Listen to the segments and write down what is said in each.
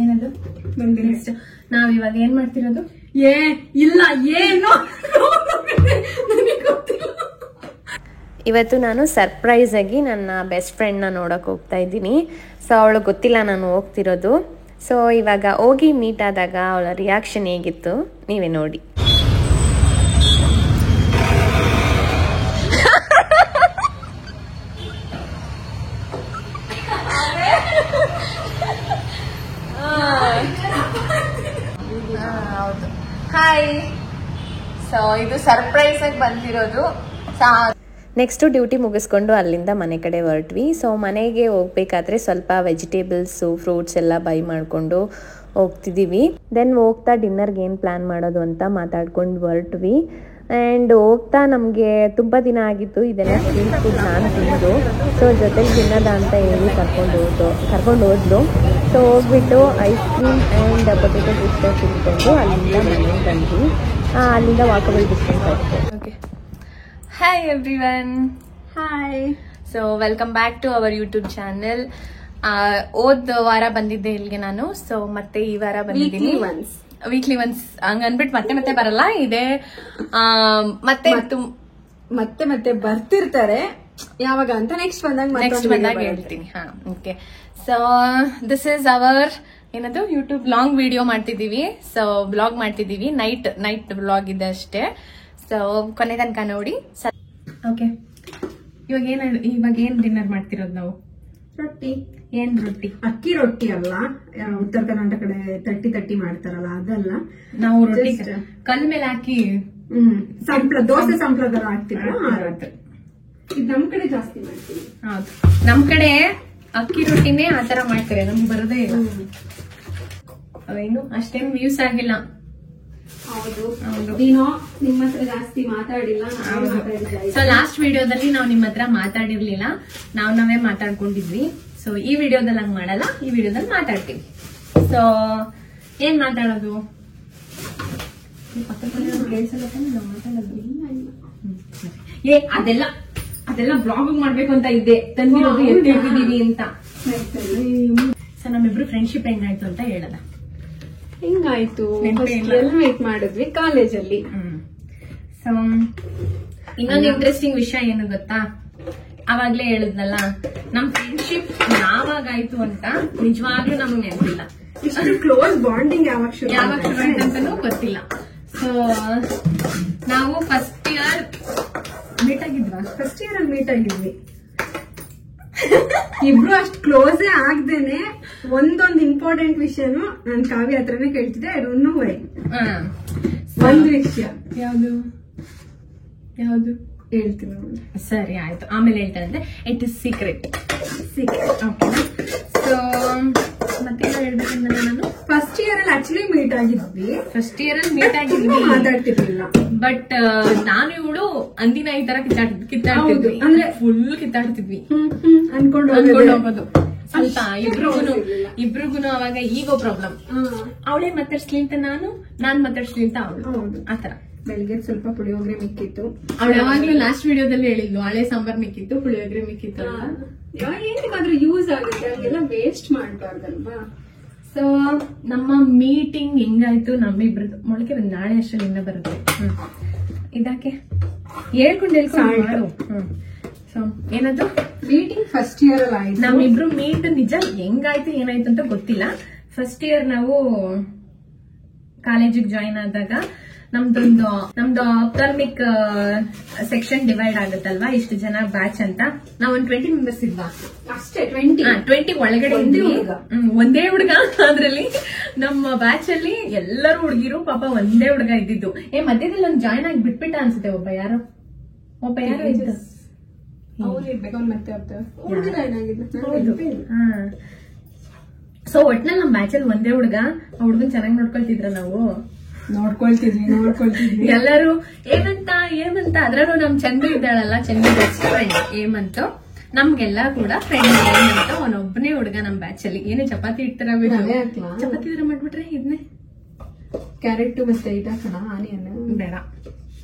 ಏನದು ನೆಕ್ಸ್ಟ್ ನಾವ್ ಇವಾಗ ಏನ್ ಮಾಡ್ತಿರೋದು? ಇಲ್ಲ ಏನು ಇವತ್ತು ನಾನು ಸರ್ಪ್ರೈಸ್ ಆಗಿ ನನ್ನ ಬೆಸ್ಟ್ ಫ್ರೆಂಡ್ನ ನೋಡೋಕೆ ಹೋಗ್ತಾ ಇದ್ದೀನಿ. ಸೊ ಅವಳು ಗೊತ್ತಿಲ್ಲ ನಾನು ಹೋಗ್ತಿರೋದು. ಸೊ ಇವಾಗ ಹೋಗಿ ಮೀಟ್ ಆದಾಗ ಅವಳ ರಿಯಾಕ್ಷನ್ ಹೇಗಿತ್ತು ನೀವೇ ನೋಡಿ. ಹೌದು, ಹಾಯ್. ಸೊ ಇದು ಸರ್ಪ್ರೈಸ್ ಆಗಿ ಬಂದಿರೋದು. ನೆಕ್ಸ್ಟು ಡ್ಯೂಟಿ ಮುಗಿಸ್ಕೊಂಡು ಅಲ್ಲಿಂದ ಮನೆ ಕಡೆ ಹೊರಟ್ವಿ. ಸೊ ಮನೆಗೆ ಹೋಗ್ಬೇಕಾದ್ರೆ ಸ್ವಲ್ಪ ವೆಜಿಟೇಬಲ್ಸು ಫ್ರೂಟ್ಸ್ ಎಲ್ಲ ಬೈ ಮಾಡಿಕೊಂಡು ಹೋಗ್ತಿದ್ದೀವಿ. ದೆನ್ ಹೋಗ್ತಾ ಡಿನ್ನರ್ಗೆ ಏನು ಪ್ಲ್ಯಾನ್ ಮಾಡೋದು ಅಂತ ಮಾತಾಡ್ಕೊಂಡು ಹೊರಟ್ವಿ. ಆ್ಯಂಡ್ ಹೋಗ್ತಾ ನಮಗೆ ತುಂಬ ದಿನ ಆಗಿತ್ತು ಇದೆಲ್ಲ ಸ್ಟ್ರೀಟ್ ಫುಡ್ ನಾನು ತಿಂದು. ಸೊ ಜೊತೆಗೆ ತಿನ್ನೋದ ಅಂತ ಹೇಳಿ ಕರ್ಕೊಂಡು ಹೋದ್ಲು. ಸೊ ಹೋಗ್ಬಿಟ್ಟು ice cream and potato chips ತಿನ್ಕೊಂಡು ಅಲ್ಲಿಂದ ಮನೆಗೆ ಬಂದ್ವಿ. ಅಲ್ಲಿಂದ ವಾಕಬಲ್ ಡಿಸ್ಟೆನ್ಸ್ ಅಷ್ಟೇ. Okay, hi everyone. Hi. So welcome back to our YouTube channel. ಹೋದ ವಾರ ಬಂದಿದ್ದೆ ಇಲ್ಲಿಗೆ ನಾನು. ಸೊ ಮತ್ತೆ ಈ ವಾರ ಬಂದಿದ್ದೀನಿ. ವೀಕ್ಲಿ ಒನ್ಸ್ ಹಂಗ ಅನ್ಬಿಟ್ಟು ಮತ್ತೆ ಬರಲ್ಲ. ಇದೆ ಮತ್ತೆ ಬರ್ತಿರ್ತಾರೆ. ಯಾವಾಗ ಅಂತ ನೆಕ್ಸ್ಟ್ ಬಂದಾಗ ಹೇಳ್ತೀನಿ. ಹಾ, okay. So this is our ಏನದು ಯೂಟ್ಯೂಬ್ ಲಾಂಗ್ ವಿಡಿಯೋ ಮಾಡ್ತಿದೀವಿ. ಸೊ ಬ್ಲಾಗ್ ಮಾಡ್ತಿದೀವಿ. ನೈಟ್ ಬ್ಲಾಗ್ ಇದೆ ಅಷ್ಟೇ. ಸೊ ಕೊನೆ ತನಕ ನೋಡಿ. ಓಕೆ, ಇವಾಗ ಏನ್ ಡಿನ್ನರ್ ಮಾಡ್ತಿರೋದು ನಾವು? ರೊಟ್ಟಿ. ಏನ್ ರೊಟ್ಟಿ? ಅಕ್ಕಿ ರೊಟ್ಟಿ ಅಲ್ಲ, ಉತ್ತರ ಕರ್ನಾಟಕ ಕಡೆ ತಟ್ಟಿ ಮಾಡ್ತಾರಲ್ಲ ಅದಲ್ಲ. ನಾವು ರೊಟ್ಟಿ ಕಲ್ ಮೇಲೆ ಹಾಕಿ ದೋಸೆ ಸಂಪ್ರದಾಯ ಹಾಕ್ತಿವಿ. ಇದು ನಮ್ ಕಡೆ ಜಾಸ್ತಿ ಮಾಡ್ತೀವಿ. ಹೌದು, ನಮ್ ಕಡೆ ಅಕ್ಕಿ ರೊಟ್ಟಿನೇ ಆತರ ಮಾಡ್ತಾರೆ. ನಮ್ಗೆ ಬರೋದೇ ಇಲ್ಲ. ಅವೇನು ಅಷ್ಟೇನು ವ್ಯೂಸ್ ಆಗಿಲ್ಲ. ಹೌದು, ನೀನು ನಿಮ್ಮ ಹತ್ರ ಜಾಸ್ತಿ ಮಾತಾಡಿಲ್ಲ. ಸೊ ಲಾಸ್ಟ್ ವಿಡಿಯೋದಲ್ಲಿ ನಾವು ನಿಮ್ಮ ಹತ್ರ ಮಾತಾಡಿರ್ಲಿಲ್ಲ, ನಾವೇ ಮಾತಾಡ್ಕೊಂಡಿದ್ವಿ. ಸೊ ಈ ವಿಡಿಯೋದಲ್ಲಿ ಹಂಗ್ ಮಾಡಲ್ಲ, ಈ ವಿಡಿಯೋದಲ್ಲಿ ಮಾತಾಡ್ತೀವಿ. ಸೊ ಏನ್ ಮಾತಾಡೋದು? ಅದೆಲ್ಲ ಬ್ಲಾಗ್ ಮಾಡ್ಬೇಕು ಅಂತ ಇದ್ದೆ, ತಂದಿರೋದು ಎತ್ತಿದ್ದೀವಿ ಅಂತ. ಸೊ ನಮ್ಮಿಬ್ರು ಫ್ರೆಂಡ್ಶಿಪ್ ಹೆಂಗಾಯ್ತು ಅಂತ ಹೇಳಲ್ಲ. ಹಿಂಗಾಯ್ತು, ಮೀಟ್ ಮಾಡಿದ್ವಿ ಕಾಲೇಜಲ್ಲಿ. ಸೊ ಇನ್ನೊಂದು ಇಂಟ್ರೆಸ್ಟಿಂಗ್ ವಿಷಯ ಏನು ಗೊತ್ತಾ? ಅವಾಗ್ಲೇ ಹೇಳಿದ್ನಲ್ಲ, ನಮ್ ಫ್ರೆಂಡ್ಶಿಪ್ ಯಾವಾಗಾಯ್ತು ಅಂತ ನಿಜವಾಗ್ಲೂ ನಮ್ಗೆ ನೆನಪಿಲ್ಲ. ಇಷ್ಟು ಕ್ಲೋಸ್ ಬಾಂಡಿಂಗ್ ಯಾವಾಗ ಶುರು ಅಂತಾನೂ ಗೊತ್ತಿಲ್ಲ. ಸೊ ನಾವು ಫಸ್ಟ್ ಇಯರ್ ಮೀಟ್ ಆಗಿದ್ವಿ. ಇಬ್ರು ಅಷ್ಟು ಕ್ಲೋಸೇ ಆಗ್ದೇನೆ ಒಂದೊಂದು ಇಂಪಾರ್ಟೆಂಟ್ ವಿಷಯನು ನಾನ್ ಕಾವ್ಯ ಹತ್ರನೇ ಕೇಳ್ತಿದ್ದೆ. ಒಂದು ವಿಷಯ ಯಾವ್ದು ಹೇಳ್ತೀನಿ, ಸರಿ ಆಯ್ತು, ಆಮೇಲೆ ಹೇಳ್ತಾರಂತೆ. It is secret. Okay. So ಮತ್ತೇನೋ ಹೇಳ್ಬೇಕಂದ್ರೆ, ನಾನು ಫಸ್ಟ್ ಇಯರ್ ಅಲ್ಲಿ ಆಕ್ಚುಲಿ ಮೀಟ್ ಆಗಿದ್ವಿ. ಮಾತಾಡ್ತಿರ್ಲಿಲ್ಲ. ಬಟ್ ನಾನು ಇವಳು ಅಂದಿನ ಈ ತರ ಕಿತ್ತಾಡ್ತಿದ್ವಿ, ಅಂದ್ರೆ ಫುಲ್ ಕಿತ್ತಾಡ್ತಿದ್ವಿ ಅನ್ಕೊಂಡು ಹೋಗೋದು. ಸ್ವಲ್ಪ ಇಬ್ರಿಗೂನು ಅವಾಗ ಈಗೋ ಪ್ರಾಬ್ಲಮ್. ಅವಳೇ ಮಾತಾಡ್ಸ್ಲಿ ಅಂತ ನಾನ್ ಮಾತಾಡ್ಸ್ಲಿ ಅಂತ ಅವಳು. ಆತರ. ಬೆಳಿಗ್ಗೆ ಸ್ವಲ್ಪ ಪುಳಿಯೋಗರೆ ಮಿಕ್ಕಿತ್ತು. ಅವಳು ಯಾವಾಗ್ಲೂ ಲಾಸ್ಟ್ ವಿಡಿಯೋದಲ್ಲಿ ಹೇಳಿದ್ಲು, ಹಳೆ ಸಾಂಬಾರ್ ಮಿಕ್ಕಿತ್ತು, ಪುಳಿಯೋಗರೆ ಮಿಕ್ಕಿತ್ತು. ಏನಕ್ಕಾದ್ರೂ ಯೂಸ್ ಆಗುತ್ತೆ, ಹಂಗೆಲ್ಲ ವೇಸ್ಟ್ ಮಾಡ್ಬಾರ್ದಲ್ವಾ. ಸೊ ನಮ್ಮ ಮೀಟಿಂಗ್ ಹೆಂಗಾಯ್ತು ನಮ್ಮಿಬ್ರದ್ದು ಮೊಳಕೆ ಬಂದ್ ನಾಳೆ ಅಷ್ಟರಿಂದ ಬರುತ್ತೆ. ಇದಾಕೆ ಹೇಳ್ಕೊಂಡು ಮಾಡು. ಸೊ ಏನದು ಮೀಟಿಂಗ್ ಫಸ್ಟ್ ಇಯರ್ ಅಲ್ಲಿ ಆಯ್ತು. ನಮ್ಮಿಬ್ರು ಮೀಟ್ ನಿಜ ಹೆಂಗಾಯ್ತು ಏನಾಯ್ತು ಅಂತ ಗೊತ್ತಿಲ್ಲ. ಫಸ್ಟ್ ಇಯರ್ ನಾವು ಕಾಲೇಜಿಗೆ ಜಾಯಿನ್ ಆದಾಗ ನಮ್ದು ಆಪ್ಥಾಲ್ಮಿಕ್ ಸೆಕ್ಷನ್ ಡಿವೈಡ್ ಆಗುತ್ತಲ್ವಾ, ಇಷ್ಟು ಜನ ಬ್ಯಾಚ್ ಅಂತ. ನಾವ್ ಒಂದು 20 ಮೆಂಬರ್ಸ್ ಇದ್ವಾ ಅಷ್ಟೇ. 20 ಒಳಗಡೆ ಒಂದೇ ಹುಡುಗ. ಅದ್ರಲ್ಲಿ ನಮ್ಮ ಬ್ಯಾಚ್ ಅಲ್ಲಿ ಎಲ್ಲರೂ ಹುಡುಗಿರು, ಪಾಪ ಒಂದೇ ಹುಡುಗ ಇದ್ದಿದ್ದು. ಮಧ್ಯದಲ್ಲಿ ಒಂದು ಜಾಯಿನ್ ಆಗಿ ಬಿಟ್ಬಿಟ್ಟ ಅನ್ಸುತ್ತೆ. ಒಬ್ಬ ಯಾರೋ ಇದ್ದ. ಸೊ ಒಟ್ನಲ್ಲಿ ನಮ್ ಬ್ಯಾಚ್ ಅಲ್ಲಿ ಒಂದೇ ಹುಡುಗ. ಆ ಹುಡುಗನ್ ಚೆನ್ನಾಗಿ ನೋಡ್ಕೊಳ್ತಿದ್ರ ನಾವು. ನೋಡ್ಕೊಳ್ತಿದ್ವಿ ಎಲ್ಲರೂ. ಏಮಂತ ಅದ್ರಲ್ಲೂ ನಮ್ ಚಂದ್ರ ಇದ್ದಾಳಲ್ಲ, ಚಂದ್ರ ಬೆಸ್ಟ್ ಫ್ರೆಂಡ್ ಏಮಂತು. ನಮ್ಗೆಲ್ಲ ಕೂಡ ಫ್ರೆಂಡ್ ಏಮಂತ ಅವನೊಬ್ಬನೇ ಹುಡುಗ ನಮ್ ಬ್ಯಾಚ್ ಅಲ್ಲಿ. ಏನೇ ಚಪಾತಿ ಇಡ್ತಾರ, ಚಪಾತಿ ತರ ಮಾಡ್ಬಿಟ್ರೆ ಇದನ್ನೇ ಕ್ಯಾರೆಟ್ ಮತ್ತೆ ಇದಾಕಣ ಆನಿಯನ್ ಬೇಡ,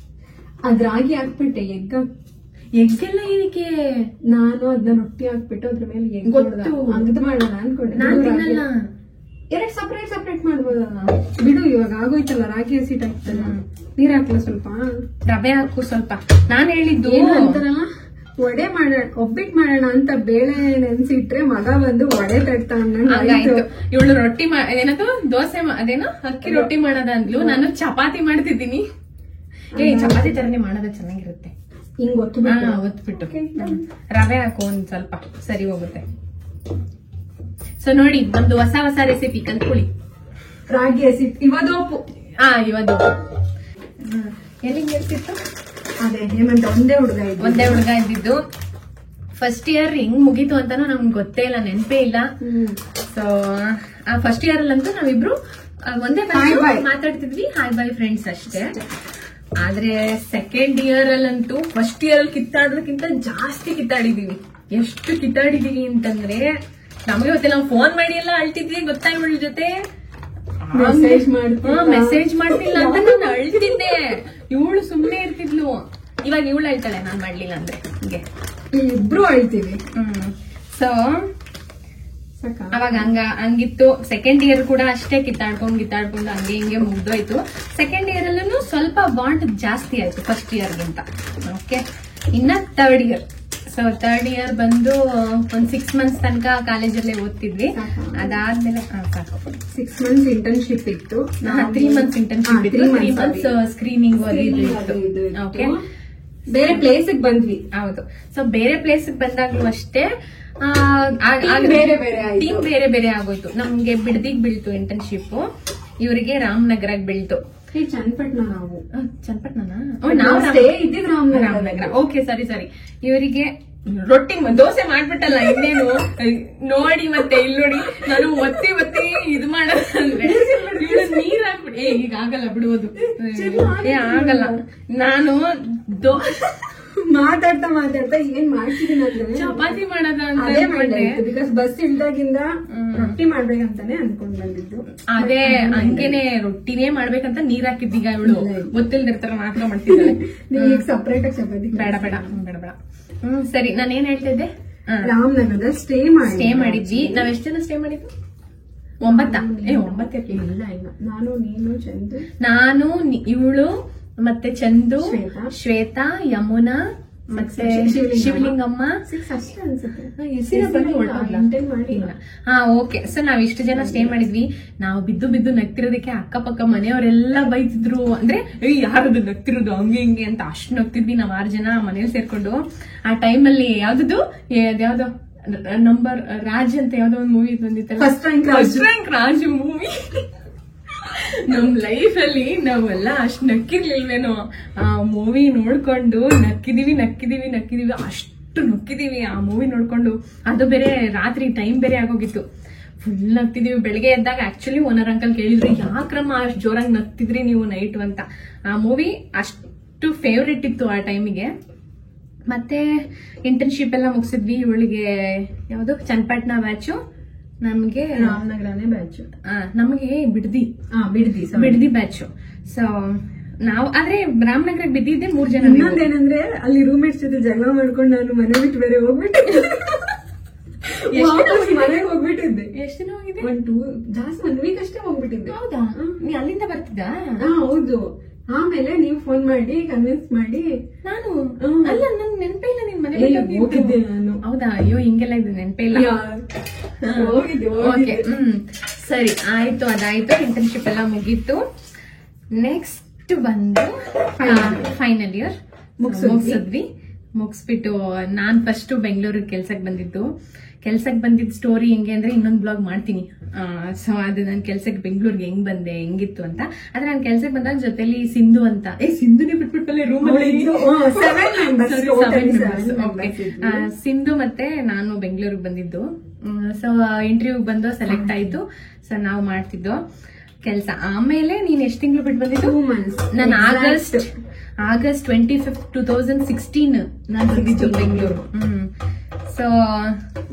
ಅದ್ ರಾಗಿ ಹಾಕ್ಬಿಟ್ಟೆ. ಎಗ್ಗೆಲ್ಲ ಏನಕ್ಕೆ? ನಾನು ಅದನ್ನ ರೊಟ್ಟಿ ಹಾಕ್ಬಿಟ್ಟು ಅದ್ರ ಮೇಲೆ ಗೊತ್ತು. ಅಗ್ದು ಮಾಡೋಣ ಅನ್ಕೊಂಡೆ. ನಾನ್ ತಿನ್ನಲ್ಲ. ಎರಡು ಸಪ್ರೇಟ್ ಮಾಡ್ಬೋದಲ್ಲ. ಬಿಡು, ಇವಾಗ ಆಗೋಯ್ತಲ್ಲ, ರಾಗಿ ಹಸಿಟ್ ಹಾಕ್ತಲ್ಲ, ನೀರ್ ಹಾಕ್ಲ ಸ್ವಲ್ಪ, ರವೆ ಹಾಕು ಸ್ವಲ್ಪ. ನಾನ್ ಹೇಳಿದ್ದು ಏನು ಅಂತಾರಲ್ಲ, ವಡೆ ಮಾಡೋಣ, ಒಬ್ಬಿಟ್ಟು ಮಾಡೋಣ ಅಂತ ಬೇಳೆ ನೆನ್ಸಿಟ್ರೆ ಮಗ ಬಂದು ವಡೆ ತಡ್ತಾ ಹಂಗಾಯ್ತು. ಇವಳು ರೊಟ್ಟಿ ಏನದು ದೋಸೆ ಅದೇನೋ ಅಕ್ಕಿ ರೊಟ್ಟಿ ಮಾಡೋದಂದ್ಲು, ನಾನು ಚಪಾತಿ ಮಾಡ್ತಿದ್ದೀನಿ. ಚಪಾತಿ ತರನೇ ಮಾಡೋದ ಚೆನ್ನಾಗಿರುತ್ತೆ. ಹಿಂಗ್ ಒತ್ಬಿಟ್ಟು ರವೆ ಹಾಕು ಒಂದ್ ಸ್ವಲ್ಪ, ಸರಿ ಹೋಗುತ್ತೆ. ಸೊ ನೋಡಿ, ನಮ್ದು ಹೊಸ ರೆಸಿಪಿ ಕಲ್ತ್ಕೊಳ್ಳಿ. ರಾಗಿ ಹಸಿಟ್ ಇವದೋಪು. ಇವತ್ತು ಎಲ್ಲಿಗೆ ಇರ್ತಿತ್ತು? ಅದೇ ಹೇಮಂತ ಒಂದೇ ಹುಡುಗ ಇದ್ದಿದ್ದು. ಫಸ್ಟ್ ಇಯರ್ ಹೆಂಗ್ ಮುಗೀತು ಅಂತಾನು ನಮ್ಗೆ ಗೊತ್ತೇ ಇಲ್ಲ, ನೆನಪೇ ಇಲ್ಲ. ಸೊ ಆ ಫಸ್ಟ್ ಇಯರ್ ಅಲ್ಲಂತೂ ನಾವಿಬ್ರು ಒಂದೇ ಮಾತಾಡ್ತಿದ್ವಿ, ಹಾಯ್ ಬಾಯ್ ಫ್ರೆಂಡ್ಸ್ ಅಷ್ಟೇ. ಆದ್ರೆ ಸೆಕೆಂಡ್ ಇಯರ್ ಅಲ್ಲಂತೂ ಫಸ್ಟ್ ಇಯರ್ ಅಲ್ಲಿ ಕಿತ್ತಾಡೋದಕ್ಕಿಂತ ಜಾಸ್ತಿ ಕಿತ್ತಾಡಿದೀವಿ. ಎಷ್ಟು ಕಿತ್ತಾಡಿದೀವಿ ಅಂತಂದ್ರೆ ನಮಗೆ ಗೊತ್ತಿಲ್ಲ, ನಾವು ಫೋನ್ ಮಾಡಿ ಎಲ್ಲ ಅಳ್ತಿದ್ವಿ ಗೊತ್ತಾ ಇವಳ ಜೊತೆ. ಮೆಸೇಜ್ ಮಾಡ್ತಿಲ್ಲ ಅಂತ ನಾನು ಅಳ್ತಿದ್ದೆ, ಇವಳು ಸುಮ್ಮನೆ ಇರ್ತಿದ್ಲು. ಇವಾಗ ಇವಳು ಅಳ್ತಾಳೆ ನಾನ್ ಮಾಡ್ಲಿಲ್ಲ ಅಂದ್ರೆ. ಹೀಗೆ ಇಬ್ರು ಅಳ್ತೀವಿ. ಸೊ ಅವಾಗ ಹಂಗಿತ್ತು. ಸೆಕೆಂಡ್ ಇಯರ್ ಕೂಡ ಅಷ್ಟೇ ಕಿತ್ತಾಡ್ಕೊಂಡು ಹಂಗೆ ಹಿಂಗೆ ಮುಗ್ದೋಯ್ತು. ಸೆಕೆಂಡ್ ಇಯರ್ ಅಲ್ಲೂ ಸ್ವಲ್ಪ ಬಾಂಡ್ ಜಾಸ್ತಿ ಆಯ್ತು ಫಸ್ಟ್ ಇಯರ್ಗಿಂತ. ಓಕೆ, ಇನ್ನ third year. So third year ಬಂದು ಒಂದ್ 6 months ತನಕ ಕಾಲೇಜಲ್ಲೇ ಓದ್ತಿದ್ವಿ. ಅದಾದ್ಮೇಲೆ 6 months ಇಂಟರ್ನ್ಶಿಪ್ ಇತ್ತು. 3 months ಇಂಟರ್ನ್ಶಿಪ್ ಇತ್ತು, 3 months ಸ್ಕ್ರೀನಿಂಗ್ ಇತ್ತು. ಓಕೆ, ಬೇರೆ ಪ್ಲೇಸ್ ಬಂದ್ವಿ. ಹೌದು. ಸೊ ಬೇರೆ ಪ್ಲೇಸ್ ಬಂದಾಗ್ಲೂ ಅಷ್ಟೇ ಟೀಮ್ ಬೇರೆ ಬೇರೆ ಆಗೋಯ್ತು. ನಮ್ಗೆ ಬಿಡದಿಗ್ ಬೀಳ್ತು ಇಂಟರ್ನ್ಶಿಪ್, ಇವರಿಗೆ ರಾಮನಗರಕ್ಕೆ ಬೀಳ್ತು. ಚನ್ನಪಟ್ಟಣ. ನಾವು ಚನ್ನಪಟ್ಟಣನಾ? ರಾಮನಗರ. ಓಕೆ, ಸರಿ. ಇವರಿಗೆ ರೊಟ್ಟಿ ದೋಸೆ ಮಾಡ್ಬಿಟ್ಟಲ್ಲ, ಇನ್ನೇನು ನೋಡಿ. ಮತ್ತೆ ಇಲ್ಲಿ ನೋಡಿ, ನಾನು ಒತ್ತಿ ಇದು ಮಾಡೋದಂದ್ರೆ ನೀರ್ ಹಾಕ್ಬಿಟ್ಟು ಈಗ ಆಗಲ್ಲ ಬಿಡುವುದು, ಆಗಲ್ಲ. ನಾನು ಮಾತಾಡ್ತಾ ಏನ್ ಮಾಡ್ತಿದ್ದೀನಿ ಅಂದ್ರೆ ಚಪಾತಿ ಮಾಡೋದ ಅಂತ. ಬಿಕಾಸ್ ಬಸ್ ಇಲ್ದಾಗಿಂದ ರೊಟ್ಟಿ ಮಾಡ್ಬೇಕಂತಾನೆ ಅನ್ಕೊಂಡ್ ಬಂದಿದ್ದು. ಅದೇ ಹಂಗೇನೆ ರೊಟ್ಟಿನೇ ಮಾಡ್ಬೇಕಂತ ನೀರ್ ಹಾಕಿದ್ದೀಗ ಇವಳು ಗೊತ್ತಿಲ್ದಿರ್ತಾರ ಮಾತ್ರ ಮಾಡ್ತಿದ್ದಾಳೆ. ಈಗ ಸಪ್ರೇಟ್ ಆಗಿ ಚಪಾತಿ ಬೇಡ. ಸರಿ, ನಾನು ಏನ್ ಹೇಳ್ತಾ ಇದ್ದೆ? ರಾಮನಗರದಲ್ಲಿ ಸ್ಟೇ ಮಾಡಿದ್ವಿ. ನಾವ್ ಎಷ್ಟು ಜನ ಸ್ಟೇ ಮಾಡಿದ್ವಿ? 9. 9 ಇಲ್ಲ. ನಾನು, ನೀನು, ಚಂದು, ನಾನು, ಇವಳು ಮತ್ತೆ ಚಂದು, ಶ್ವೇತಾ, ಯಮುನಾ ಮತ್ತೆ ಶಿವಲಿಂಗಮ್ಮ. ಓಕೆ. ಸೊ ನಾವ್ ಇಷ್ಟು ಜನ ಸ್ಟೇ ಮಾಡಿದ್ವಿ. ನಾವು ಬಿದ್ದು ನಗ್ತಿರೋದಕ್ಕೆ ಅಕ್ಕಪಕ್ಕ ಮನೆಯವರೆಲ್ಲ ಬೈತಿದ್ರು. ಅಂದ್ರೆ ಯಾರದು ನಗ್ತಿರೋದು ಹಂಗೆ ಹಿಂಗೆ ಅಂತ ಅಷ್ಟು ನಗ್ತಿದ್ವಿ ನಾವ್ 6 ಜನ ಮನೇಲಿ ಸೇರ್ಕೊಂಡು. ಆ ಟೈಮಲ್ಲಿ ಯಾವ್ದು ನಂಬರ್ ರಾಜ್ ಅಂತ ಯಾವ್ದೋ ಒಂದು ಮೂವಿ ಬಂದಿತ್ತಲ್ಲ, ಫಸ್ಟ್ ರ್ಯಾಂಕ್ ರಾಜ್ ಮೂವಿ. ನಮ್ ಲೈಫ್ ಅಲ್ಲಿ ನಾವೆಲ್ಲ ಅಷ್ಟ್ ನಕ್ಕಿರ್ಲಿಲ್ವೇನೋ. ಆ ಮೂವಿ ನೋಡ್ಕೊಂಡು ನಕ್ಕಿದೀವಿ, ಅಷ್ಟು ನಕ್ಕಿದೀವಿ ಆ ಮೂವಿ ನೋಡ್ಕೊಂಡು. ಅದು ಬೇರೆ ರಾತ್ರಿ ಟೈಮ್ ಬೇರೆ ಆಗೋಗಿತ್ತು. ಫುಲ್ ನಗ್ತಿದೀವಿ. ಬೆಳಗ್ಗೆ ಎದ್ದಾಗ ಆಕ್ಚುಲಿ ಓನರ್ ಅಂಕಲ್ ಕೇಳಿದ್ರು, ಯಾಕ್ರಮ್ಮ ಅಷ್ಟು ಜೋರಾಗಿ ನಗ್ತಿದ್ರಿ ನೀವು ನೈಟ್ ಅಂತ. ಆ ಮೂವಿ ಅಷ್ಟು ಫೇವ್ರೇಟ್ ಇತ್ತು ಆ ಟೈಮಿಗೆ. ಮತ್ತೆ ಇಂಟರ್ನ್ಶಿಪ್ ಎಲ್ಲ ಮುಗಿಸಿದ್ವಿ. ಇವಳಿಗೆ ಯಾವ್ದು ಚನ್ನಪಟ್ಟಣ ಬ್ಯಾಚು, ನಮ್ಗೆ ರಾಮನಗರನೇ ಬ್ಯಾಚು. ನಮಗೆ ಬಿಡದಿ ಬ್ಯಾಚು. ಸೊ ನಾವು ಆದ್ರೆ ರಾಮನಗರಕ್ಕೆ ಬಿದ್ದಿದ್ದೆ 3 ಜನ. ಇನ್ನೊಂದೇನಂದ್ರೆ ಅಲ್ಲಿ ರೂಮ್ಮೇಟ್ಸ್ ಜೊತೆ ಜಗಳ ಮಾಡ್ಕೊಂಡು ನಾನು ಮನೆ ಬಿಟ್ಟು ಬೇರೆ ಹೋಗ್ಬಿಟ್ಟಿದ್ದೆ. ಮನೆಗೆ ಹೋಗ್ಬಿಟ್ಟಿದ್ದೆ. ಎಷ್ಟು ದಿನ ಹೋಗಿದೆ? 1-2 ಜಾಸ್ತಿ 1 ವೀಕ್ ಅಷ್ಟೇ ಹೋಗ್ಬಿಟ್ಟಿದ್ದೆ. ಹೌದಾ? ನೀ ಅಲ್ಲಿಂದ ಬರ್ತಿದ್ದ? ಹೌದು. ಆಮೇಲೆ ನೀವು ಫೋನ್ ಮಾಡಿ ಕನ್ವಿನ್ಸ್ ಮಾಡಿ ನಾನು ಅಲ್ಲ, ನನ್ ನೆನಪೇ ಇಲ್ಲ ನಿನ್ ಮನೆಗೆ ಹೋಗಿದ್ದೆ ನಾನು. ಹೌದಾ? ಅಯ್ಯೋ, ಹಿಂಗೆಲ್ಲ ಇದೆ ನೆನಪೇ ಇಲ್ಲ. ಓಕೆ, ಸರಿ, ಆಯ್ತು. ಅದಾಯ್ತು, ಇಂಟರ್ನ್ಶಿಪ್ ಎಲ್ಲ ಮುಗೀತು. ನೆಕ್ಸ್ಟ್ ಬಂದು ಫೈನಲ್ ಇಯರ್ ಮುಗಿಸ್ಬಿಟ್ಟು ನಾನ್ ಫಸ್ಟ್ ಬೆಂಗಳೂರಿಗೆ ಕೆಲ್ಸಕ್ಕೆ ಬಂದಿದ್ದು ಸ್ಟೋರಿ ಹೆಂಗೆ ಅಂದ್ರೆ ಇನ್ನೊಂದು ಬ್ಲಾಗ್ ಮಾಡ್ತೀನಿ. ಸೊ ಅದು ನಾನು ಕೆಲ್ಸಕ್ಕೆ ಬೆಂಗಳೂರಿಗೆ ಹೆಂಗ್ ಬಂದೆ, ಹೆಂಗಿತ್ತು ಅಂತ. ಆದ್ರೆ ನಾನು ಕೆಲ್ಸಕ್ಕೆ ಬಂದಾಗ ಜೊತೆಲಿ ಸಿಂಧು ಅಂತ, ಸಿಂಧುನೇ ಬಿಟ್ಬಿಟ್ಟಲ್ಲೇ ರೂಮ್ ಸಿಂಧು ಮತ್ತೆ ನಾನು ಬೆಂಗಳೂರಿಗೆ ಬಂದಿದ್ದು. ಸೊ ಇಂಟರ್ವ್ಯೂ ಬಂದು ಸೆಲೆಕ್ಟ್ ಆಯ್ತು. ಸೊ ನಾವು ಮಾಡ್ತಿದ್ದೋ ಕೆಲಸ. ಆಮೇಲೆ ನೀನ್ ಎಷ್ಟು ತಿಂಗಳು ಬಿಟ್ಟು ಬಂದಿದ್ದು? 2 months. ನಾನು ಆಗಸ್ಟ್ 25, 2016 ನಾನು ಬಂದಿದ್ದು ಬೆಂಗಳೂರು. ಸೊ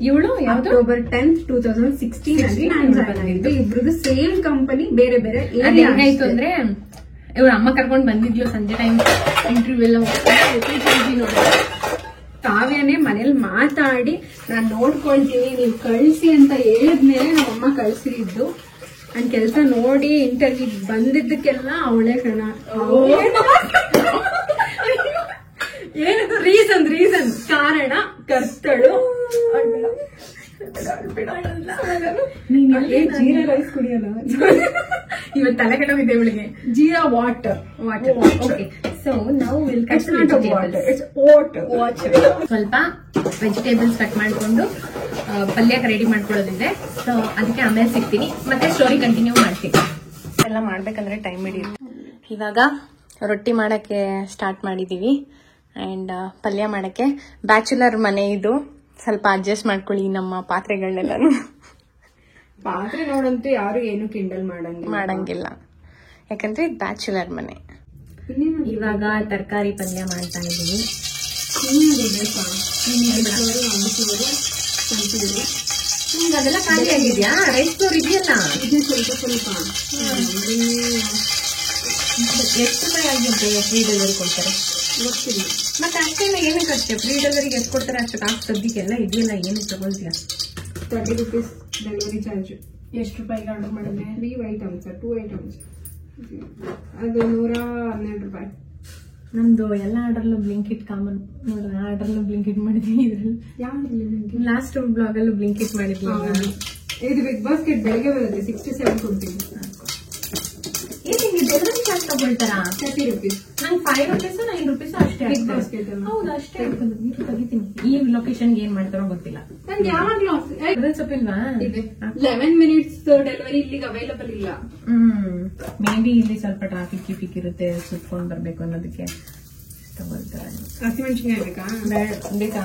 ಇವಳು ಅಕ್ಟೋಬರ್ 10th, 2016 ಇಬ್ರದ್ದು ಸೇಮ್ ಕಂಪನಿ, ಬೇರೆ ಬೇರೆ. ಏನಾಯ್ತು ಅಂದ್ರೆ ಇವ್ರ ಅಮ್ಮ ಕರ್ಕೊಂಡ್ ಬಂದಿದ್ಲು ಸಂಜೆ ಟೈಮ್ ಇಂಟರ್ವ್ಯೂ ಎಲ್ಲ ನೋಡಿ. ಕಾವ್ಯನೇ ಮನೇಲಿ ಮಾತಾಡಿ ನಾನ್ ನೋಡ್ಕೊಳ್ತೀನಿ ನೀವು ಕಳ್ಸಿ ಅಂತ ಹೇಳಿದ್ಮೇಲೆ ನಮ್ಮಮ್ಮ ಕಳ್ಸಿದ್ದು ನನ್ ಕೆಲ್ಸ ನೋಡಿ ಇಂಟರ್ವ್ಯೂ ಬಂದಿದ್ದಕ್ಕೆಲ್ಲ ಅವಳೇ ಕಣ. ಏನದು ರೀಸನ್ ಕಾರಣ ಕರ್ತಳು. ಜೀರಾ ರೈಸ್ ಕುಡಿಯಲ್ಲ ಇವತ್ತು ತಲೆ ಕೆಟ್ಟೋಗಿದೆ ಇವಳಿಗೆ. ಜೀರಾ ವಾಟರ್. ಓಕೆ, ಸೊ ನಾವು ವಿಲ್ ಕಟ್ ಸ್ವಲ್ಪ ವೆಜಿಟೇಬಲ್ಸ್ ಕಟ್ ಮಾಡ್ಕೊಂಡು ಪಲ್ಯಕ್ಕೆ ರೆಡಿ ಮಾಡ್ಕೊಳ್ಳೋದಿದೆ. ಸೊ ಅದಕ್ಕೆ ಆಮೇಲೆ ಸಿಗ್ತೀನಿ, ಮತ್ತೆ ಸ್ಟೋರಿ ಕಂಟಿನ್ಯೂ ಮಾಡ್ತೀನಿ. ಎಲ್ಲ ಮಾಡ್ಬೇಕಂದ್ರೆ ಟೈಮ್ ಹಿಡಿಯುತ್ತೆ. ಇವಾಗ ರೊಟ್ಟಿ ಮಾಡಕ್ಕೆ ಸ್ಟಾರ್ಟ್ ಮಾಡಿದೀವಿ ಅಂಡ್ ಪಲ್ಯ ಮಾಡಕ್ಕೆ. ಬ್ಯಾಚುಲರ್ ಮನೆ ಇದು, ಸ್ವಲ್ಪ ಅಡ್ಜಸ್ಟ್ ಮಾಡ್ಕೊಳ್ಳಿ ನಮ್ಮ ಪಾತ್ರೆಗಳನ್ನೆಲ್ಲಾನು. ಪಾತ್ರೆ ನೋಡಂತೂ ಯಾರು ಏನು ಕಿಂಡಲ್ ಮಾಡಂಗಿಲ್ಲ, ಯಾಕಂದ್ರೆ ಬ್ಯಾಚುಲರ್ ಮನೆ. ಇವಾಗ ತರಕಾರಿ ಪಲ್ಯ ಮಾಡ್ತಾ ಇದೀವಿ. ಅದೆಲ್ಲ ಖಾಲಿ ಆಗಿದ್ಯಾ? ರೈಸ್ ಫ್ಲೋರ್ ಇದೆಯಲ್ಲ, ಸ್ವಲ್ಪ ಎಷ್ಟು ರೂಪಾಯಿ ಆಗಿರುತ್ತೆ ಫ್ರೀ ಡೆಲಿವರಿ ಕೊಡ್ತಾರೆ? ಗೊತ್ತಿಲ್ಲ. ಮತ್ತೆ ಅಷ್ಟೇನ ಏನಕ್ಕೆ ಅಷ್ಟೇ ಫ್ರೀ ಡೆಲಿವರಿಗೆ ಎಷ್ಟು ಕೊಡ್ತಾರೆ ಅಷ್ಟು ಕಾಸ್ಟ್ ಸದ್ಯಕ್ಕೆಲ್ಲ ಇದೆಯಲ್ಲ, ಏನಕ್ಕೆ ತಗೊಳ್ತೀಯ? 30 rupees ಡೆಲಿವರಿ ಚಾರ್ಜ್. ಎಷ್ಟು ರೂಪಾಯಿಗೆ ಆರ್ಡರ್ ಮಾಡಿದ್ರೆ? 3 items 2 items ಅದು 112 ರೂಪಾಯಿ. ನಮ್ದು ಎಲ್ಲ ಆರ್ಡರ್ಲು ಬ್ಲಿಂಕಿಟ್ ಕಾಮನ್ ನೋಡ್ರಿ. ಆರ್ಡರ್ಲು ಬ್ಲಿಂಕಿಟ್ ಮಾಡಿದೀನಿ. ಇದ್ರಲ್ಲಿ ಯಾವ್ದು ಲಾಸ್ಟ್ ಬ್ಲಾಗ್ ಅಲ್ಲೂ ಬ್ಲಿಂಕಿಟ್ ಮಾಡಿದ್ವಿ. ಇದು ಬಿಗ್ ಬಾಸ್ಕೆಟ್ ಬೆಳಿಗ್ಗೆ ಬರುತ್ತೆ 67 ಕೊಡ್ತೀನಿ. ಏನ್ ನಿಮ್ಗೆ ಡೆಲಿವರಿ ಚಾರ್ಜ್ ತಗೊಳ್ತಾರಾ? 30 rupees. ನಂಗೆ 5 rupees 9 rupees ಅಷ್ಟೇ. ಬಿಗ್ ಬಾಸ್ಕೆಟ್ ಹೌದು, ಅಷ್ಟೇ ನೀರು ತೆಗಿತೀನಿ. ಈ ಲೊಕೇಶನ್ಗೆ ಏನ್ ಮಾಡ್ತಾರೋ ಗೊತ್ತಿಲ್ಲ. ನಂಗೆ ಯಾವಾಗ್ಲೂ ಸ್ವಲ್ಪ ಇಲ್ವಾ? 11 minutes ಡೆಲಿವರಿ ಇಲ್ಲಿಗೆ ಅವೈಲಬಲ್ ಇಲ್ಲ. ಮೇ ಬಿ ಇಲ್ಲಿ ಸ್ವಲ್ಪ ಟ್ರಾಫಿಕ್ ಇರುತ್ತೆ, ಸುತ್ಕೊಂಡ್ ಬರ್ಬೇಕು ಅನ್ನೋದಕ್ಕೆ ತಗೊಳ್ತಾರೆ. ಹಸಿಮೆಣಸಿನ್ಕಾಯಿ ಬೇಕಾ? ಬೇಕಾ?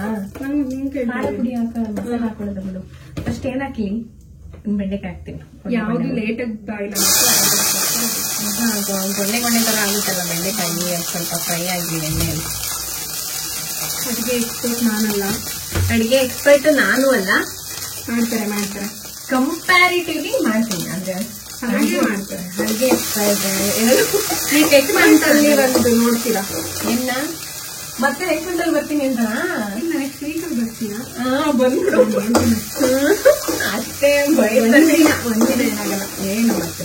ಖಾರ ಪುಡಿ ಮಸಾಲ ಹಾಕೊಳ್ಳೋದು ಬಿಡು. ಫಸ್ಟ್ ಏನ್ ಹಾಕ್ಲಿ? ಬೆಂಡೆಕಾಯಿ ಹಾಕ್ತೀನಿ. ಯಾವ್ದು ಲೇಟ್ ಆಗಿ ಬಾಯಿಲ್ಲ ಗೊಣ್ಣೆ ತರ ಆಗುತ್ತಲ್ಲ ಬೆಂಡೆಕಾಯಿ, ಸ್ವಲ್ಪ ಫ್ರೈ ಆಗಿ ಎಣ್ಣೆಯಲ್ಲಿ. ಅಡಿಗೆ ಎಕ್ಸ್ಪರ್ಟ್ ನಾನಲ್ಲ, ಅಡಿಗೆ ಎಕ್ಸ್ಪರ್ಟ್ ನಾನು ಅಲ್ಲ. ಮಾಡ್ತಾರೆ ಕಂಪ್ಯಾರಿಟಿವ್ಲಿ ಮಾಡ್ತೀನಿ. ಅಂದ್ರೆ ಹಾಗೆ ಮಾಡ್ತಾರೆ. ಅಡಿಗೆ ಎಕ್ಸ್ಪರ್ಟ್ ನೆಕ್ಸ್ಟ್ ಮಂತ್ ಅಲ್ಲಿ ಒಂದು ನೋಡ್ತೀರಾ ಏನ? ಮತ್ತೆ ನೆಕ್ಸ್ಟ್ ಮಂತ್ ಅಲ್ಲಿ ಬರ್ತೀನಿ ಅಂತ. ನೆಕ್ಸ್ಟ್ ವೀಕ್ ಅಲ್ಲಿ ಬರ್ತೀರಾ? ಬಂದ್ಬಿಡು ಅಷ್ಟೇ. ಒಂದಿನ ಏನಾಗಲ್ಲ. ಏನು ಮತ್ತೆ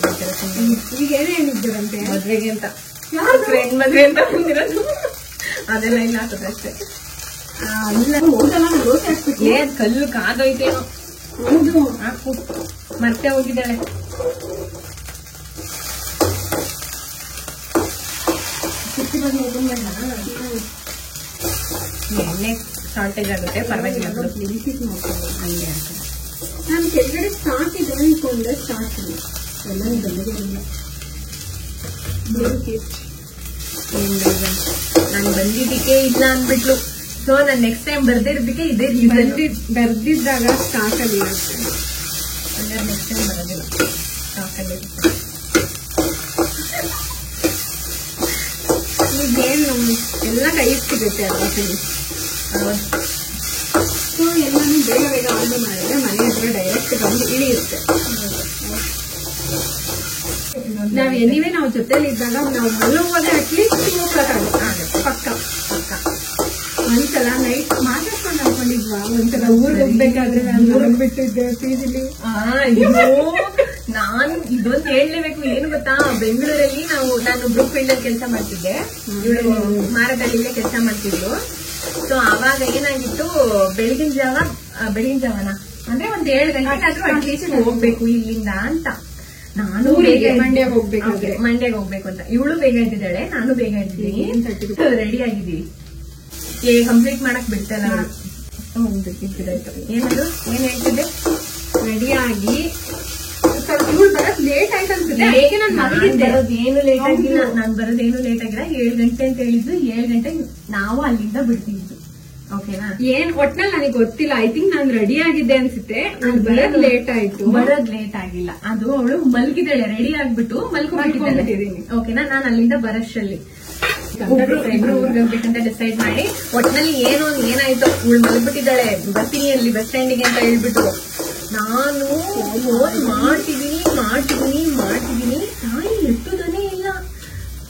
ಈಗ ಏನೇ ಏನಿದ್ದೀರಂತೆ ಮದ್ವೆಗೆ ಅಂತ, ಯಾರು ಫ್ರೆಂಡ್ ಮದ್ವೆ ಅಂತ ಬಂದಿರೋದು. ಅದೆಲ್ಲ ಇಲ್ಲ ಆಗ್ತದೆ ಅಷ್ಟೇ. ಏನ್ ಕಲ್ಲು ಕಾದೋಯ್ತೇನೋ. ಹೌದು, ಹಾಕು. ಮತ್ತೆ ಹೋಗಿದ್ದಾಳೆ. ಎಣ್ಣೆ ಶಾರ್ಟೇಜ್ ಆಗುತ್ತೆ, ಪರವಾಗಿಲ್ಲ ಬಿಡು. ಹಂಗೆ ಆಗ್ತದೆ. ನಾನು ಕೆಳಗಡೆ ಸ್ಟಾಕ್ ಇದೆ ಅನ್ಕೊಂಡೆ, ಸ್ಟಾಕ್ ಇಲ್ಲ. ಎಲ್ಲ ನಾನು ಬಂದಿದ್ದಕ್ಕೆ ಇಲ್ಲ ಅಂದ್ಬಿಟ್ಲು. ಸೊ ನಾನು ನೆಕ್ಸ್ಟ್ ಟೈಮ್ ಬರ್ದಿರೋದಕ್ಕೆ ಇದೇ ಬರ್ದಿದ್ದಾಗ ಸ್ಟಾಕ್ ಅಲ್ಲಿ ಇರುತ್ತೆ. ಅಂದ್ರೆ ನೆಕ್ಸ್ಟ್ ಟೈಮ್ ಬರೋದಿಲ್ಲ, ಸ್ಟಾಕ್ ಅಲ್ಲಿ ಇರುತ್ತೆ. ಈಗೇನು ಎಲ್ಲ ಕೈ ಸಿಗುತ್ತೆ ಅಲ್ವಾ ಫಿನಿಶ್. ಸೊ ಎಲ್ಲಾನು ಬೇಗ ಆರ್ಡರ್ ಮಾಡಿದ್ರೆ ಮನೆ ಹತ್ರ ಡೈರೆಕ್ಟ್ ಬಂದು ಇಳಿಯುತ್ತೆ. ನಾವ್ ಎನಿವೇ ನಾವು ಜೊತೆಲಿ ಇದ್ದಾಗ ನಾವು ಮಲಗುವಾಗ ಅಟ್ಲೀಸ್ಟ್ 2 o'clock ಆಗುತ್ತೆ ಪಕ್ಕ. ಒಂದ್ಸಲ ನೈಟ್ ಮಾತಾಡ್ಕೊಂಡು ಅನ್ಕೊಂಡಿದ್ವಾ, ಒಂದ್ಸಲ ಊರಿಗೆ ಹೋಗ್ಬೇಕಾದ್ರೆ ನಾನು ಹೋಗ್ಬಿಟ್ಟಿದ್ದೆ ಪೀಜಿಲಿ. ನಾನು ಇದೊಂದು ಹೇಳಲೇಬೇಕು. ಏನು ಗೊತ್ತಾ, ಬೆಂಗಳೂರಲ್ಲಿ ನಾನು ಬ್ರೂಕ್ ಫೀಲ್ಡ್ ಅಲ್ಲಿ ಕೆಲಸ ಮಾಡ್ತಿದ್ದೆ. ಇವಳು ಮಾರದಳ್ಳಿಲೇ ಕೆಲಸ ಮಾಡ್ತಿದ್ಲು. ಸೊ ಅವಾಗ ಏನಾಗಿತ್ತು, ಬೆಳಗಿನ ಜಾವನ ಅಂದ್ರೆ ಒಂದ್ 7 ಗಂಟೆಗಾದ್ರೂ ಅಟ್ಲೀಸ್ಟ್ ಹೋಗ್ಬೇಕು ಇಲ್ಲಿಂದ ಅಂತ. ನಾನು ಮಂಡ್ಯಗೆ ಹೋಗ್ಬೇಕು ಅಂತ. ಇವಳು ಬೇಗ ಎದ್ದಿದ್ದಾಳೆ, ನಾನು ಬೇಗ ಎದ್ದಿದ್ದೀನಿ. ರೆಡಿ ಆಗಿದ್ದೀವಿ. ಕಂಪ್ಲೀಟ್ ಮಾಡಕ್ ಬಿಡ್ತಲ್ಲ. ಏನದು ಏನ್ ಹೇಳ್ತಿದ್ದೆ? ರೆಡಿ ಆಗಿ ಇವಳು ಬರೋದ್ ಲೇಟ್ ಆಯ್ತು ಅನ್ಸುತ್ತೆ. ಏನು ಲೇಟ್ ಆಗಿಲ್ಲ, ನಾನ್ ಬರೋದೇನು ಲೇಟ್ ಆಗಿಲ್ಲ. 7 ಗಂಟೆ ಅಂತ ಹೇಳಿದ್ದು, 7 ಗಂಟೆಗೆ ನಾವು ಅಲ್ಲಿಂದ ಬಿಡ್ತಿದ್ದು. ಓಕೆನಾ? ಏನ್ ಒಟ್ನಲ್ಲಿ ನನಗೆ ಗೊತ್ತಿಲ್ಲ. ಐ ಥಿಂಕ್ ನಾನು ರೆಡಿ ಆಗಿದ್ದೆ ಅನ್ಸುತ್ತೆ. ಬರೋದ್ ಲೇಟ್ ಆಯ್ತು. ಬರೋದ್ ಲೇಟ್ ಆಗಿಲ್ಲ, ಅದು ಅವಳು ಮಲ್ಗಿದ್ದಾಳೆ. ರೆಡಿ ಆಗ್ಬಿಟ್ಟು ಮಲ್ಕೊಂಡಿದ್ದೀನಿ. ಓಕೆನಾ? ನಾನು ಅಲ್ಲಿಂದ ಬರೋಷ್ಟರಲ್ಲಿ ಇಬ್ರು ಊರಿಗೆ ಹೋಗ್ಬೇಕಂತ ಡಿಸೈಡ್ ಮಾಡಿ, ಒಟ್ನಲ್ಲಿ ಏನಾಯ್ತು, ಇವಳು ಮಲ್ಬಿಟ್ಟಿದ್ದಾಳೆ. ಬರ್ತೀನಿ ಅಲ್ಲಿ ಬಸ್ ಸ್ಟ್ಯಾಂಡಿಗೆ ಅಂತ ಹೇಳ್ಬಿಟ್ಟು ನಾನು ಫೋನ್ ಮಾಡ್ತಿದೀನಿ. ತಾಯಿ ಎತ್ತುದನೇ ಇಲ್ಲ.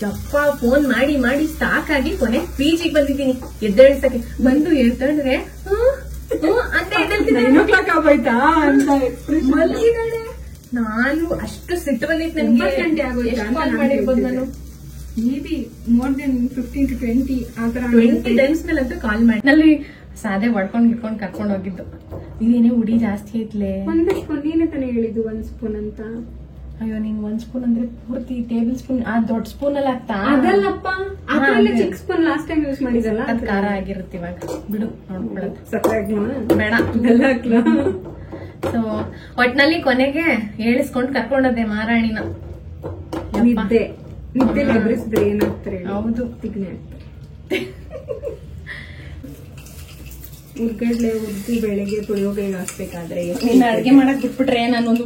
ಯಪ್ಪ ಫೋನ್ ಮಾಡಿ ಮಾಡಿ ಸಾಕಾಗಿ ಕೊನೆ PG ಬಂದಿದ್ದೀನಿ ಎದ್ದೇಳ್ಸಕ್ಕೆ. ಬಂದು ಎದ್ದೇಳಿದ್ರೆ ಅಂತ ಆಗೋಯ್ತಾ ಅಂತ ಮಲಗಿದ್ದಾಳೆ. ನಾನು ಅಷ್ಟು ಸಿಟ್ಟು ಬಂದಿತ್ತು ನನಗೆ. ಗಂಟೆ ಆಗೋಯ್ತಾ ಕಾಲ್ ಮಾಡಿರ್ಬೋದು ನಾನು. ಮೇಬಿ ಮೋರ್ ದೆನ್ 15 to 20 ಆತರ 20 ಟೈಮ್ಸ್ ಮೇಲಂತೂ ಕಾಲ್ ಮಾಡಿ ನಲ್ಲಿ ಸಾದೆ ಹೊಡ್ಕೊಂಡ್ ಕರ್ಕೊಂಡ್ ಹೋಗಿದ್ದು. ಇದೇನೇ ಉಡಿ ಜಾಸ್ತಿ ಐತ್ಲೆ. ಒಂದು ಸ್ಪೂನ್ ನೀನೇ ತಾನೇ ಹೇಳಿದ್ದು 1 ಸ್ಪೂನ್ ಅಂತ. ಅಯ್ಯೋ ನೀನ್ 1 ಸ್ಪೂನ್ ಅಂದ್ರೆ ಪೂರ್ತಿ ಟೇಬಲ್ ಸ್ಪೂನ್ ಆ ದೊಡ್ಡ ಸ್ಪೂನ್ ಅಲ್ಲಿ ಆಗ್ತಾ. ಅದಲ್ಲಪ್ಪ ಅದ್ರಲ್ಲಿ ಚಿಕ್ಕ ಸ್ಪೂನ್ ಲಾಸ್ಟ್ ಟೈಮ್ ಯೂಸ್ ಮಾಡಿದಲ್ಲ ಅದ್ ಖಾರ ಆಗಿರುತ್ತೆ ಇವಾಗ. ಬಿಡು ನೋಡ್ಕೊಳ್ಳೋದು ಸಕ್ಕರೆ ಬೇಡ. ಬೆಲ್ಲ ಹಾಕ್ಲಾ. ಸೊ ಒಟ್ನಲ್ಲಿ ಕೊನೆಗೆ ಹೇಳಿಸ್ಕೊಂಡು ಕರ್ಕೊಂಡೋದೆ ಮಹಾರಾಣಿನ. ನಿದ್ದೆ ಎದುರಿಸಿದ್ರೆ ಏನಾಗ್ತಾರೆ ಹೌದು. ತಿಗ್ನೆ ಆಗ್ತಾರೆ. ಉರ್ಗಡ್ಲೆ ಉದ್ದು ಬೆಳಿಗ್ಗೆ ಪುಳಿಯೋಗರೆಗೆ ಹಾಕ್ಬೇಕಾದ್ರೆ ನೀನ್ ಅಡ್ಗೆ ಮಾಡಕ್ ಬಿಟ್ಬಿಟ್ರೆ ನಾನೊಂದು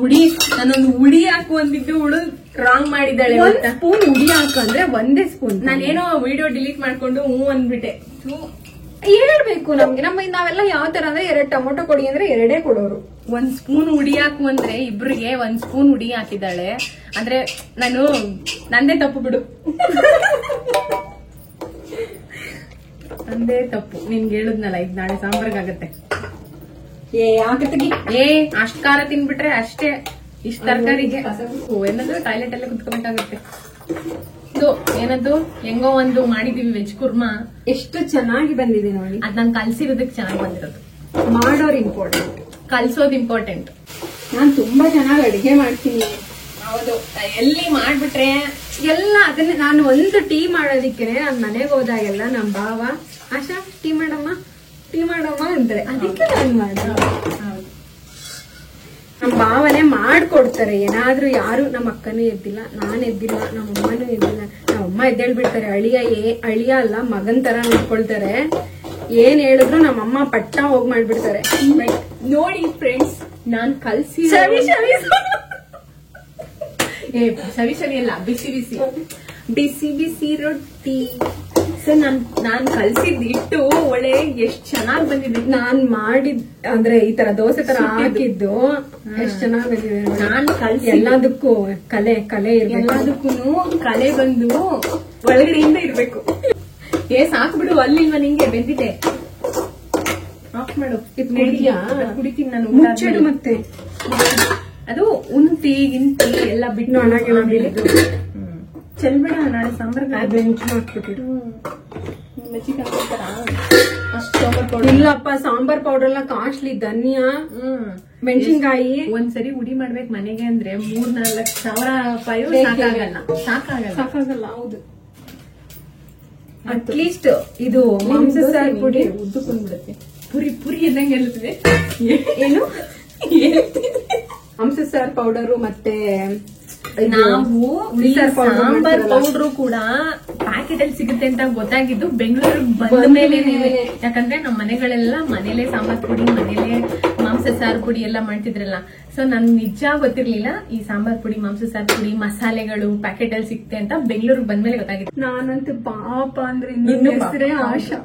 ಉಡಿ ಹಾಕು ಅಂದಿದ್ದು ಹುಳು ರಾಂಗ್ ಮಾಡಿದ್ದಾಳೆ. 1 ಸ್ಪೂನ್ ಉಡಿ ಹಾಕು ಅಂದ್ರೆ 1 ಸ್ಪೂನ್. ನಾನೇನೋ ವಿಡಿಯೋ ಡಿಲೀಟ್ ಮಾಡ್ಕೊಂಡು ಅಂದ್ಬಿಟ್ಟೆ. ಹೇಳ್ಬೇಕು ನಮ್ಗೆ ನಾವೆಲ್ಲ ಯಾವ ತರ ಅಂದ್ರೆ 2 ಟೊಮೊಟೊ ಕೊಡಿ ಅಂದ್ರೆ 2 ಕೊಡೋರು. 1 ಸ್ಪೂನ್ ಉಡಿ ಹಾಕು ಅಂದ್ರೆ ಇಬ್ರಿಗೆ 1 ಸ್ಪೂನ್ ಉಡಿ ಹಾಕಿದ್ದಾಳೆ. ಅಂದ್ರೆ ನಂದೇ ತಪ್ಪು ಬಿಡು. ನಂದೇ ತಪ್ಪು. ನಿನ್ಗೆ ಹೇಳುದ್ನಲ್ಲ ಇದು ನಾಳೆ ಸಾಂಬಾರ್ಗಾಗತ್ತೆ. ಅಷ್ಟ್ ಖಾರ ತಿನ್ಬಿಟ್ರೆ ಅಷ್ಟೇ. ಇಷ್ಟ ತರಕಾರಿಗೆ ಏನದು ಟಾಯ್ಲೆಟ್ ಅಲ್ಲೇ ಕುತ್ಕೋಬೇಕಾಗತ್ತೆ. ಇದು ಏನದು ಹೆಂಗೋ ಒಂದು ಮಾಡಿದೀವಿ ವೆಜ್ ಕುರ್ಮಾ. ಎಷ್ಟು ಚೆನ್ನಾಗಿ ಬಂದಿದೆ ನೋಡಿ. ಅದ್ ನಾನ್ ಕಲ್ಸಿರೋದಕ್ಕೆ ಚೆನ್ನಾಗಿ ಬಂದಿರೋದು. ಮಾಡೋರು ಇಂಪಾರ್ಟೆಂಟ್, ಕಲ್ಸೋದು ಇಂಪಾರ್ಟೆಂಟ್. ನಾನ್ ತುಂಬಾ ಚೆನ್ನಾಗಿ ಅಡಿಗೆ ಮಾಡ್ತೀನಿ. ಹೌದು, ಎಲ್ಲಿ ಮಾಡ್ಬಿಟ್ರೆ ಎಲ್ಲ ಅದನ್ನೇ. ನಾನು ಒಂದು ಟೀ ಮಾಡೋದಿಕ್ಕೆ ನಾನ್ ಮನೆಗೆ ಹೋದಾಗೆಲ್ಲ ನಮ್ ಭಾವ ಆಶಾ ಟೀ ಮಾಡಮ್ಮ ಅಂದ್ರೆ ಅದಕ್ಕೆ ನಾನು ಮಾಡೋದು. ನಮ್ ಭಾವನೆ ಮಾಡ್ಕೊಡ್ತಾರೆ ಏನಾದ್ರೂ. ಯಾರು ನಮ್ಮ ಅಕ್ಕನೂ ಎದ್ದಿಲ್ಲ, ನಾನ್ ಎದ್ದಿಲ್ಲ, ನಮ್ಮ ಅಮ್ಮನೂ ಎದ್ದಿಲ್ಲ. ನಮ್ಮಮ್ಮ ಎದ್ದೇಳ್ಬಿಡ್ತಾರೆ. ಅಳಿಯ ಅಲ್ಲ ಮಗನ್ ತರ ನೋಡ್ಕೊಳ್ತಾರೆ. ಏನ್ ಹೇಳಿದ್ರು ನಮ್ಮಮ್ಮ ಪಟ್ಟ ಹೋಗ್ ಮಾಡ್ಬಿಡ್ತಾರೆ. ನೋಡಿ ಫ್ರೆಂಡ್ಸ್, ನಾನ್ ಕಲ್ಸಿ ಸವಿ ಅಲ್ಲ, ಬಿಸಿ ಬಿಸಿ ರೊಟ್ಟಿ. ಸೊ ನಾನ್ ಕಲ್ಸಿದ್ ಇಟ್ಟು ಒಳ್ಳೆ ಎಷ್ಟ್ ಚೆನ್ನಾಗ್ ಬಂದಿದೆ. ನಾನ್ ಮಾಡಿದ್ ಅಂದ್ರೆ ಈ ತರ ದೋಸೆ ತರ ಹಾಕಿದ್ದು ಎಷ್ಟ್ ಚೆನ್ನಾಗ್ ಬಂದಿದೆ. ನಾನ್ ಕಲ್ಸಿ ಎಲ್ಲದಕ್ಕೂ ಕಲೆ ಎಲ್ಲದಕ್ಕೂ ಕಲೆ ಬಂದು ಒಳಗಡೆಯಿಂದ ಇರ್ಬೇಕು. ಸಾಕು ಬಿಡು, ಅಲ್ಲಿಲ್ವ ನಿಂಗೆ ಬೆಂದಿದೆ. ಆಫ್ ಮಾಡು. ಕುಡಿತೀನಿ ನಾನು. ಮುಚ್ಚಿಡು ಮತ್ತೆ. ಅದು ಉಂತಿ ಗಿಂತಿ ಎಲ್ಲ ಬಿಟ್ಟು ಚೆಲ್ಬೇಡ. ನಾಳೆ ಸಾಂಬಾರ್ಗೆ ಇಲ್ಲಪ್ಪ, ಸಾಂಬಾರ್ ಪೌಡರ್ ಎಲ್ಲ ಕಾಸ್ಟ್ಲಿ. ಧನಿಯಾ, ಮೆಣಸಿನ್ಕಾಯಿ ಒಂದ್ಸರಿ ಉಡಿ ಮಾಡ್ಬೇಕು ಮನೆಗೆ ಅಂದ್ರೆ 3-4 ಸಾವಿರ ರೂಪಾಯಿ ಸಾಕಾಗಲ್ಲ. ಹೌದು. ಅಟ್ಲೀಸ್ಟ್ ಇದು ಮಾಂಸ ಸಾರು ಪುಡಿ ಉದ್ದಕ್ಕೊಂಡ್ಬಿಡುತ್ತೆ. ಪುರಿ ಇದ್ದಂಗೆ ಇರುತ್ತದೆ. ಏನು ಮಾಂಸ ಸಾರು ಪೌಡರು ಮತ್ತೆ ನಾವು ಸಾಂಬಾರ್ ಪೌಡ್ರು ಕೂಡ ಪ್ಯಾಕೆಟ್ ಅಲ್ಲಿ ಸಿಗುತ್ತೆ ಅಂತ ಗೊತ್ತಾಗಿದ್ದು ಬೆಂಗಳೂರಿಗೆ ಬಂದ ಮೇಲೆ. ಯಾಕಂದ್ರೆ ನಮ್ಮ ಮನೇಲೆ ಸಾಂಬಾರ್ ಪುಡಿ, ಮನೇಲೆ ಮಾಂಸ ಸಾರು ಪುಡಿ ಎಲ್ಲ ಮಾಡ್ತಿದ್ರಲ್ಲ. ಸೊ ನನ್ ನಿಜ ಗೊತ್ತಿರ್ಲಿಲ್ಲ ಈ ಸಾಂಬಾರ್ ಪುಡಿ, ಮಾಂಸ ಸಾರು ಪುಡಿ, ಮಸಾಲೆಗಳು ಪ್ಯಾಕೆಟ್ ಅಲ್ಲಿ ಸಿಗುತ್ತೆ ಅಂತ ಬೆಂಗಳೂರಿಗೆ ಬಂದ್ಮೇಲೆ ಗೊತ್ತಾಗಿತ್ತು. ನಾನಂತೂ ಪಾಪ ಅಂದ್ರೆ ಇನ್ನು ಹೆಸರೇ ಆಶಾ.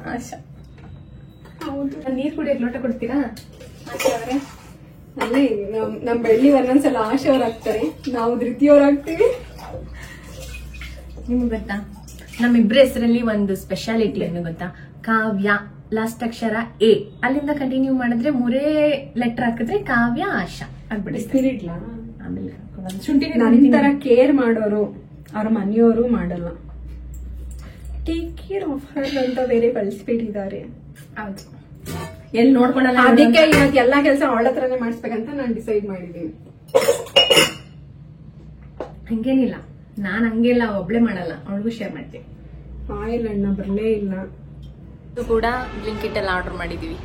ಹೌದು. ನೀರ್ ಕುಡಿಯೋಕ್ ಲೋಟ ಕೊಡ್ತೀರಾ? ಅಲ್ಲೇ ನಮ್ ಬೆಳ್ಳಿ ಒಂದೊಂದ್ಸಲ ಆಶೆಯವ್ರು ಆಗ್ತಾರೆ, ನಾವು ಧೃತಿಯವ್ರು ಆಗ್ತೀವಿ. ನಿಮ್ಗೆ ಗೊತ್ತಾ ನಮ್ಮಿಬ್ರ ಹೆಸರಲ್ಲಿ ಒಂದು ಸ್ಪೆಷಾಲಿಟಿ ಏನು ಗೊತ್ತಾ? ಕಾವ್ಯ ಲಾಸ್ಟ್ ಅಕ್ಷರ A, ಅಲ್ಲಿಂದ ಕಂಟಿನ್ಯೂ ಮಾಡಿದ್ರೆ 3 ಲೆಟರ್ ಹಾಕಿದ್ರೆ ಕಾವ್ಯ ಆಶಾ ಆಗ್ಬಿಡುತ್ತೆ. ಆಮೇಲೆ ನಂತರ ಕೇರ್ ಮಾಡೋರು ಅವ್ರ ಮನೆಯವರು ಮಾಡಲ್ಲ. ಟೇಕ್ ಕೇರ್ ಆಫ್ ಹರ್ ಅಂತ ಬೇರೆ ಕಳಿಸ್ಬಿಟ್ಟಿದ್ದಾರೆ. ಹೌದು, ಎಲ್ಲಿ ನೋಡ್ಕೊಳಲ್ಲ. ಅದಕ್ಕೆ ಇವತ್ತು ಎಲ್ಲಾ ಕೆಲಸ ಅವಳ ಹತ್ರನೇ ಮಾಡಿಸ್ಬೇಕಂತ ನಾನು ಡಿಸೈಡ್ ಮಾಡಿದ್ದೀನಿ. ಹಂಗೇನಿಲ್ಲ, ನಾನ್ ಹಂಗೆಲ್ಲ ಒಬ್ಳೆ ಮಾಡಲ್ಲ, ಅವಳಿಗೂ ಶೇರ್ ಮಾಡ್ತೀನಿ. ಆಯಿಲ್ ಅಣ್ಣ ಬರ್ಲೇ ಇಲ್ಲ. ಇದು ಕೂಡ ಬ್ಲಿಂಕಿಟ್ ಅಲ್ಲಿ ಆರ್ಡರ್ ಮಾಡಿದೀವಿ.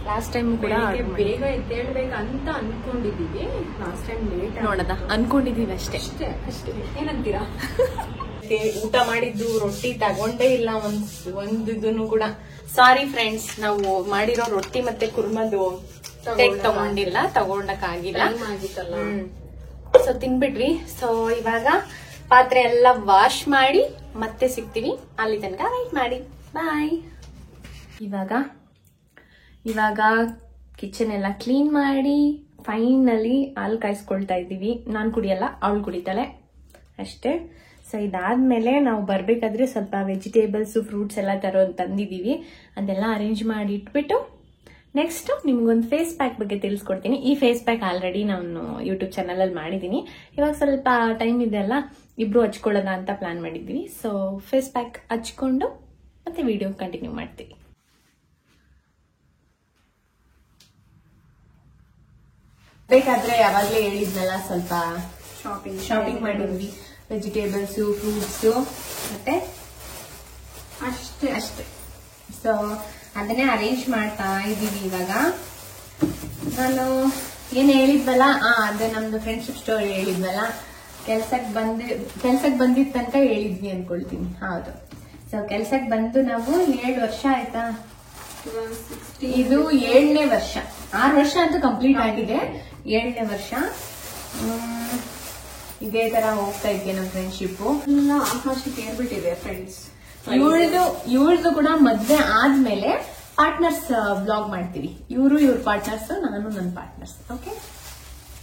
ಲಾಸ್ಟ್ ಟೈಮ್ ಕೂಡ ಬೇಗ ಎದ್ದೇಳ್ಬೇಕಂತ ಅನ್ಕೊಂಡಿದೀವಿ. ಲಾಸ್ಟ್ ಟೈಮ್ ಲೇಟ್ ನೋಡದ ಅನ್ಕೊಂಡಿದೀವಿ ಅಷ್ಟೇ. ಏನಂತೀರಾ? ಊಟ ಮಾಡಿದ್ದು ರೊಟ್ಟಿ ತಗೊಂಡೇ ಇಲ್ಲ ಒಂದಿದನ್ನು ಕೂಡ. ಸಾರಿ ಫ್ರೆಂಡ್ಸ್, ನಾವು ಮಾಡಿರೋ ರೊಟ್ಟಿ ಮತ್ತೆ ಕುರ್ಮದು ತಗೊಂಡಕ್ಕಾಗಿಲ್ಲ. ಸೊ ತಿನ್ಬಿಟ್ವಿ. ಸೊ ಇವಾಗ ಪಾತ್ರೆ ಎಲ್ಲ ವಾಶ್ ಮಾಡಿ ಮತ್ತೆ ಸಿಗ್ತೀವಿ. ಅಲ್ಲಿ ತನಕ ವೈಟ್ ಮಾಡಿ. ಬಾಯ್. ಇವಾಗ ಕಿಚನ್ ಎಲ್ಲ ಕ್ಲೀನ್ ಮಾಡಿ ಫೈನಲಿ ಹಾಲು ಕಾಯಿಸ್ಕೊಳ್ತಾ ಇದ್ದೀವಿ. ನಾನ್ ಕುಡಿಯಲ್ಲ, ಅವಳು ಕುಡಿತಾಳೆ ಅಷ್ಟೇ. ಸೊ ಇದಾದ್ಮೇಲೆ ನಾವು ಬರ್ಬೇಕಾದ್ರೆ ಸ್ವಲ್ಪ ವೆಜಿಟೇಬಲ್ಸ್ ಫ್ರೂಟ್ಸ್ ಎಲ್ಲ ತಂದಿದೀವಿ, ಅದೆಲ್ಲ ಅರೇಂಜ್ ಮಾಡಿ ಇಟ್ಬಿಟ್ಟು ನೆಕ್ಸ್ಟ್ ನಿಮ್ಗೊಂದು ಫೇಸ್ ಪ್ಯಾಕ್ ಬಗ್ಗೆ ತಿಳಿಸ್ಕೊಡ್ತೀನಿ. ಈ ಫೇಸ್ ಪ್ಯಾಕ್ ಆಲ್ರೆಡಿ ನಾನು ಯೂಟ್ಯೂಬ್ ಚಾನಲ್ ಅಲ್ಲಿ ಮಾಡಿದೀನಿ. ಇವಾಗ ಸ್ವಲ್ಪ ಟೈಮ್ ಇದೆ ಅಲ್ಲ, ಇಬ್ರು ಹಚ್ಕೊಳ್ಳೋಣ ಅಂತ ಪ್ಲಾನ್ ಮಾಡಿದ್ವಿ. ಸೊ ಫೇಸ್ ಪ್ಯಾಕ್ ಹಚ್ಕೊಂಡು ಮತ್ತೆ ವಿಡಿಯೋ ಕಂಟಿನ್ಯೂ ಮಾಡ್ತೀವಿ. ಬೇಕಾದ್ರೆ ಯಾವಾಗ್ಲೇ ಹೇಳಿದ್ನಲ್ಲ, ಸ್ವಲ್ಪ ಶಾಪಿಂಗ್ ಮಾಡಿದ್ವಿ. ವೆಜಿಟೇಬಲ್ಸ್, ಫ್ರೂಟ್ಸ್ ಮತ್ತೆ ಅಷ್ಟೇ. ಸೊ ಅದನ್ನೇ ಅರೇಂಜ್ ಮಾಡ್ತಾ ಇದೀವಿ. ಇವಾಗ ನಾನು ಏನ್ ಹೇಳಿದ್ವಲ್ಲ, ಅದೇ ನಮ್ದು ಫ್ರೆಂಡ್ಶಿಪ್ ಸ್ಟೋರಿ ಹೇಳಿದ್ವಲ್ಲ, ಕೆಲ್ಸಕ್ ಬಂದಿದ್ ತನಕ ಹೇಳಿದ್ವಿ ಅನ್ಕೊಳ್ತೀನಿ. ಹೌದು. ಸೊ ಕೆಲ್ಸಕ್ ಬಂದು ನಾವು 7 ವರ್ಷ ಆಯ್ತಾ, ಇದು 7ನೇ ವರ್ಷ. 6 ವರ್ಷ ಅಂತೂ ಕಂಪ್ಲೀಟ್ ಆಗಿದೆ, 7ನೇ ವರ್ಷ. ಇದೇ ತರ ಹೋಗ್ತಾ ಇದ್ದೆ ನಮ್ ಫ್ರೆಂಡ್ಶಿಪ್. ಆಕಾಶಕ್ಕೆ ಏರ್ಬಿಟ್ಟಿದೆ ಫ್ರೆಂಡ್ಸ್. ಇವಳ್ದು ಕೂಡ ಮದ್ವೆ ಆದ್ಮೇಲೆ ಪಾರ್ಟ್ನರ್ಸ್ ಬ್ಲಾಗ್ ಮಾಡ್ತೀವಿ. ಇವ್ರ ಪಾರ್ಟ್ನರ್ಸ್, ನಾನು ನನ್ನ ಪಾರ್ಟ್ನರ್ಸ್. ಓಕೆ,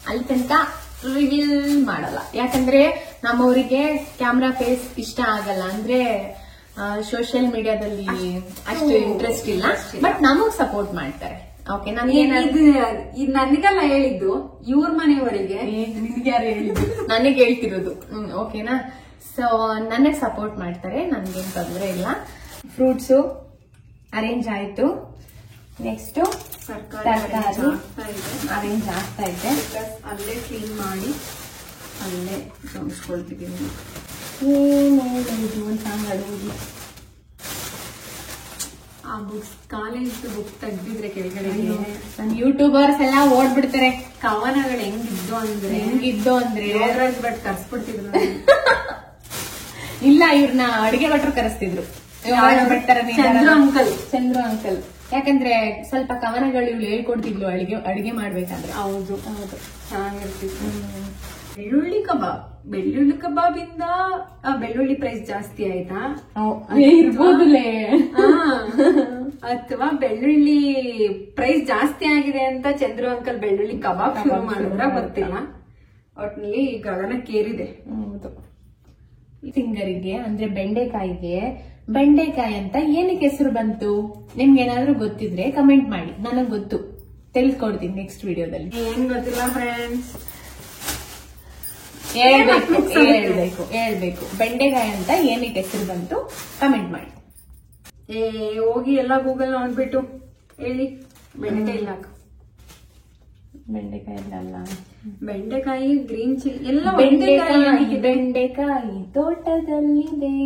ಅಲ್ಲಿ ತನಕ ರಿವೀಲ್ ಮಾಡಲ್ಲ, ಯಾಕಂದ್ರೆ ನಮ್ಮವರಿಗೆ ಕ್ಯಾಮ್ರಾ ಫೇಸ್ ಇಷ್ಟ ಆಗಲ್ಲ. ಅಂದ್ರೆ ಸೋಷಿಯಲ್ ಮೀಡಿಯಾದಲ್ಲಿ ಅಷ್ಟು ಇಂಟ್ರೆಸ್ಟ್ ಇಲ್ಲ, ಬಟ್ ನಮಗ್ ಸಪೋರ್ಟ್ ಮಾಡ್ತಾರೆ. ಓಕೆ, ನನಗೆಲ್ಲ ಹೇಳಿದ್ದು ಇವ್ರ ಮನೆಯವರಿಗೆ, ನಿಮ್ಗೆ ಯಾರು ಹೇಳಿದ್ದು? ನನಗೆ ಹೇಳ್ತಿರೋದು. ಓಕೆನಾ? ಸೊ ನನಗ್ ಸಪೋರ್ಟ್ ಮಾಡ್ತಾರೆ, ನನ್ಗೇನ್ ತೊಂದ್ರೆ ಇಲ್ಲ. ಫ್ರೂಟ್ಸು ಅರೇಂಜ್ ಆಯ್ತು. ನೆಕ್ಸ್ಟ್ ತರಕಾರಿ ಅರೇಂಜ್ ಆಗ್ತಾ ಇದೆ. ಅಲ್ಲೇ ಕ್ಲೀನ್ ಮಾಡಿ ಅಲ್ಲೇ ಜೋಡಿಸ್ಕೊಳ್ತಿದ್ದೀನಿ. ಒಂದು ಸಾಂಗ್ ಅಡುಗೆ. ಆ ಬುಕ್ಸ್, ಕಾಲೇಜ್ ಬುಕ್ ತೆಗ್ದಿದ್ರೆ ಕೆಳಗಡೆ ನನ್ ಯೂಟ್ಯೂಬರ್ಸ್ ಎಲ್ಲ ಓಡ್ಬಿಡ್ತಾರೆ. ಕವನಗಳು ಹೆಂಗಿದ್ದು ಅಂದ್ರೆ ರೋದ್ರಾಜ್ ಬಟ್ ಕರ್ಸ್ಬಿಡ್ತಿದ್ರು. ಇಲ್ಲ, ಇವ್ರನ್ನ ಅಡಿಗೆ ಭಟ್ರು ಕರೆಸ್ತಿದ್ರು. ಚಂದ್ರು ಅಂಕಲ್. ಯಾಕಂದ್ರೆ ಸ್ವಲ್ಪ ಕವನಗಳು ಇವ್ಳು ಹೇಳ್ಕೊಡ್ತಿದ್ಲು ಅಡಿಗೆ ಮಾಡ್ಬೇಕಂದ್ರೆ. ಹೌದು ಹೌದು, ಚೆನ್ನಾಗಿರ್ತಿತ್ತು. ಬೆಳ್ಳುಳ್ಳಿ ಕಬಾಬಿಂದ ಬೆಳ್ಳುಳ್ಳಿ ಪ್ರೈಸ್ ಜಾಸ್ತಿ ಆಯ್ತಾ ಇರ್ಬೋದುಲೇ, ಅಥವಾ ಬೆಳ್ಳುಳ್ಳಿ ಪ್ರೈಸ್ ಜಾಸ್ತಿ ಆಗಿದೆ ಅಂತ ಚಂದ್ರು ಅಂಕಲ್ ಬೆಳ್ಳುಳ್ಳಿ ಕಬಾಬ್ ಶುರು ಮಾಡಿದ್ರ ಗೊತ್ತಿಲ್ಲ. ಒಟ್ನಲ್ಲಿ ಗಗನಕ್ಕೇರಿದೆ. ಹೌದು. ಫಿಂಗರಿಗೆ ಅಂದ್ರೆ ಬೆಂಡೆಕಾಯಿ ಅಂತ ಏನಕ್ಕೆ ಹೆಸರು ಬಂತು? ನಿಮ್ಗೆ ಏನಾದ್ರೂ ಗೊತ್ತಿದ್ರೆ ಕಮೆಂಟ್ ಮಾಡಿ, ನನಗ್ ಗೊತ್ತು, ತಿಳಿಸ್ಕೊಡ್ತೀನಿ ನೆಕ್ಸ್ಟ್ ವಿಡಿಯೋದಲ್ಲಿ. ಏನ್ ಗೊತ್ತಿಲ್ಲ ಫ್ರೆಂಡ್ಸ್, ಹೇಳ್ಬೇಕು. ಬೆಂಡೆಕಾಯಿ ಅಂತ ಏನಕ್ಕೆ ಹೆಸರು ಬಂತು ಕಮೆಂಟ್ ಮಾಡಿ. ಹೋಗಿ ಎಲ್ಲ ಗೂಗಲ್ ನೋಡ್ಬಿಟ್ಟು ಹೇಳಿ. ಬೆಂಡೆಕಾಯಿ ಇಲ್ಲ, ಬೆಂಡೆಕಾಯಿ ಇಲ್ಲ, ಬೆಂಡೆಕಾಯಿ ಗ್ರೀನ್ ಚಿಲ್ಲಿ ಎಲ್ಲ. ಬೆಂಡೆಕಾಯಿ ತೋಟದಲ್ಲಿದೆ,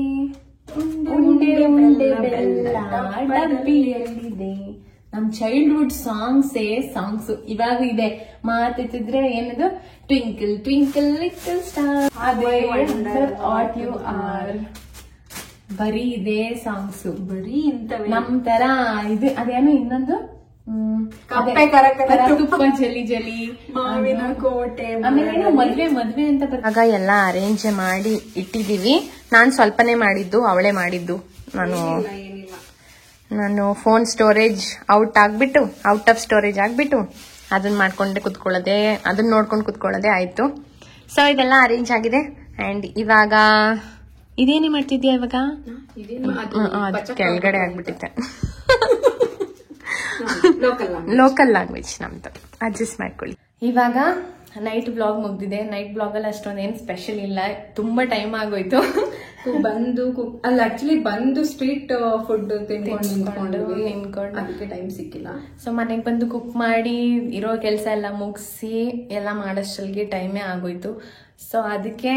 ಉಂಡೆ ಉಂಡೆ ಬೆಲ್ಲ ಡಬ್ಬಿಯಲ್ಲಿದೆ. ನಮ್ ಚೈಲ್ಡ್ಹುಡ್ ಸಾಂಗ್ಸ್ ಇವಾಗ ಇದೆ. ಮಾತೆತ್ತಿದ್ರೆ ಏನದು, twinkle twinkle little star, what you are. ಬರೀ ಇದೆ ಸಾಂಗ್ಸ್, ಬರೀ ಇಂತವೇ. ನಮ್ ತರ ಇದು ಅದೇನು ಇನ್ನೊಂದು ತುಪ್ಪ ಜಲಿ ಜಲಿ, ಮಾವಿನ ಕೋಟೆ, ಆಮೇಲೆ ಮದ್ವೆ ಅಂತ ಆಗ ಎಲ್ಲ ಅರೇಂಜ್ ಮಾಡಿ ಇಟ್ಟಿದೀವಿ. ನಾನ್ ಸ್ವಲ್ಪನೇ ಮಾಡಿದ್ದು, ಅವಳೇ ಮಾಡಿದ್ದು. ನಾನು phone storage out of storage ಆಗ್ಬಿಟ್ಟು ಅದನ್ನ ಮಾಡ್ಕೊಂಡೆ ಅದನ್ನ ನೋಡ್ಕೊಂಡು ಕುತ್ಕೊಳ್ಳೋದೇ ಆಯ್ತು. ಸೊ ಇದೆಲ್ಲ ಅರೇಂಜ್ ಆಗಿದೆ. ಅಂಡ್ ಇವಾಗ ಇದೇನೇ ಮಾಡ್ತಿದ್ಯಾ ಇವಾಗ? ಕೆಳಗಡೆ ಆಗ್ಬಿಟ್ಟಿತ್ತೆ. ಲೋಕಲ್ ಲ್ಯಾಂಗ್ವೇಜ್ ನಮ್ದು, ಅಡ್ಜಸ್ಟ್ ಮಾಡ್ಕೊಳ್ಳಿ. ಇವಾಗ ನೈಟ್ ಬ್ಲಾಗ್ ಮುಗ್ದಿದೆ. ನೈಟ್ ಬ್ಲಾಗ್ ಅಲ್ಲಿ ಅಷ್ಟೊಂದೇನು ಸ್ಪೆಷಲ್ ಇಲ್ಲ, ತುಂಬಾ ಟೈಮ್ ಆಗೋಯ್ತು. ಆಕ್ಚುಲಿ ಬಂದು ಸ್ಟ್ರೀಟ್ ಫುಡ್ ತಿನ್ಕೊಂಡು ಅದಕ್ಕೆ ಟೈಮ್ ಸಿಕ್ಕಿಲ್ಲ. ಸೊ ಮನೆಗೆ ಬಂದು ಕುಕ್ ಮಾಡಿ ಇರೋ ಕೆಲಸ ಎಲ್ಲ ಮುಗಿಸಿ ಎಲ್ಲ ಮಾಡೋಷ್ಟಲ್ಗೆ ಟೈಮೇ ಆಗೋಯ್ತು. ಸೊ ಅದಕ್ಕೆ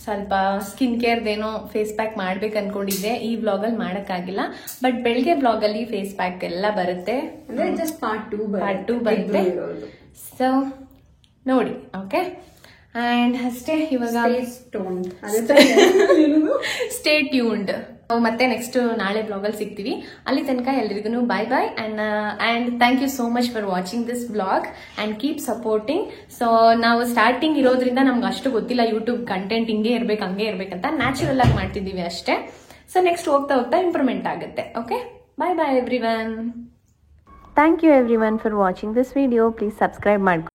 ಸ್ವಲ್ಪ ಸ್ಕಿನ್ ಕೇರ್ದೇನೋ ಫೇಸ್ ಪ್ಯಾಕ್ ಮಾಡ್ಬೇಕು ಅನ್ಕೊಂಡಿದ್ದೆ. ಈ ಬ್ಲಾಗ್ ಅಲ್ಲಿ ಮಾಡಕ್ಕಾಗಿಲ್ಲ, ಬಟ್ ಬೆಳಗ್ಗೆ ಬ್ಲಾಗ್ ಅಲ್ಲಿ ಫೇಸ್ ಪ್ಯಾಕ್ ಎಲ್ಲ ಬರುತ್ತೆ. ಜಸ್ಟ್ ಪಾರ್ಟ್ 2 ಬರುತ್ತೆ. ಸೊ ನೋಡಿ. ಓಕೆ, ಅಂಡ್ ಅಷ್ಟೇ. ಇವಾಗ ಸ್ಟೇ ಟ್ಯೂನ್ಡ್. ಮತ್ತೆ ನೆಕ್ಸ್ಟ್ ನಾಳೆ ಬ್ಲಾಗ್ ಅಲ್ಲಿ ಸಿಗ್ತೀವಿ. ಅಲ್ಲಿ ತನಕ ಎಲ್ರಿಗೂ bye bye. And thank you so much for watching this blog and keep supporting. So ನಾವು ಸ್ಟಾರ್ಟಿಂಗ್ ಇರೋದ್ರಿಂದ ನಮ್ಗೆ ಅಷ್ಟು ಗೊತ್ತಿಲ್ಲ ಯೂಟ್ಯೂಬ್ ಕಂಟೆಂಟ್ ಹಿಂಗೆ ಇರ್ಬೇಕಂತ ನ್ಯಾಚುರಲ್ ಆಗಿ ಮಾಡ್ತಿದೀವಿ ಅಷ್ಟೇ. ಸೊ ನೆಕ್ಸ್ಟ್ ಹೋಗ್ತಾ ಇಂಪ್ರೂವ್ಮೆಂಟ್ ಆಗುತ್ತೆ. Okay, bye bye everyone. Thank you everyone for watching this video. Please subscribe ಮಾಡ್ಕೊ.